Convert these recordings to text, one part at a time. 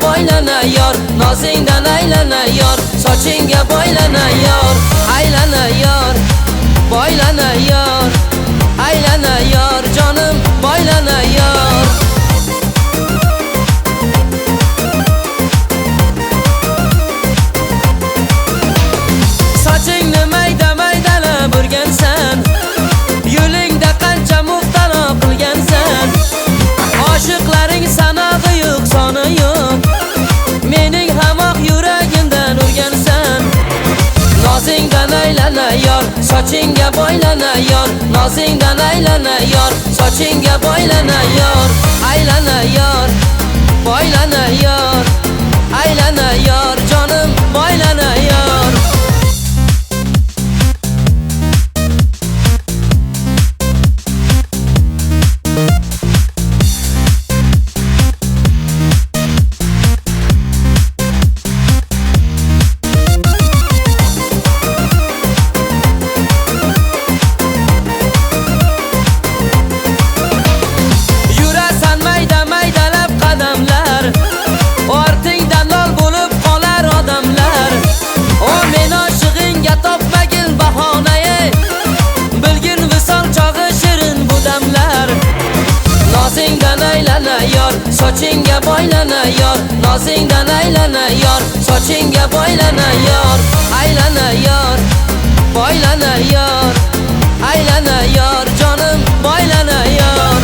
boylana yor, nozingdan aylana yor, sochingga boylana yor, aylana yor, boylana yor, aylana yor, jonim boylana yor. Sochingni mayda-maydalab urgansan, yo'lingda qancha muftaro qilgansan. Oshiqlaring sanog'i yo'q, soni yo'q, mening ham oq yuragimdan urgansan. Nozingdan aylana yor, sochingga boylana yor, nozingdan aylana yor, sochingga boylana yor, aylana yor, boylana yor, aylana yor, jonim boylana yor. Nozingdan aylana yor, sochingga boylana yor, nozingdan aylana yor, sochingga boylana yor, aylana yor, boylana yor, aylana yor, jonim boylana yor.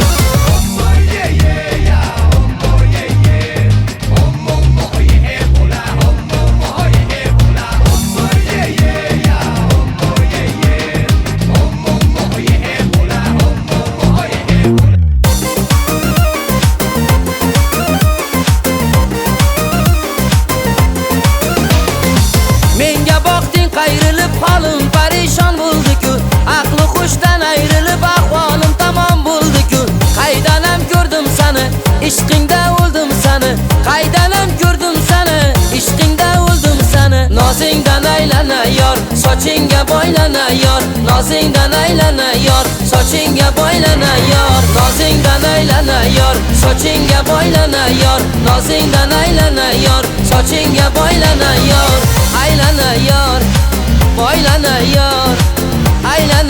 Menga boqding qayrilib, holim parishon bo'ldi-ku, aqli xushdan ayrilib ahvolim tamom bo'ldi-ku. Qaydanam ko'rdim seni, ishqingda o'ldim seni, qaydanam ko'rdim seni, ishqingda o'ldim seni. Nozingdan aylana yor, sochingga boylana yor, nozingdan aylana yor, sochingga boylana yor, nozingdan aylana yor, sochingga boylana yor, nozingdan aylana yor, sochingga boylana yor, aylana yor, boylana yor, aylana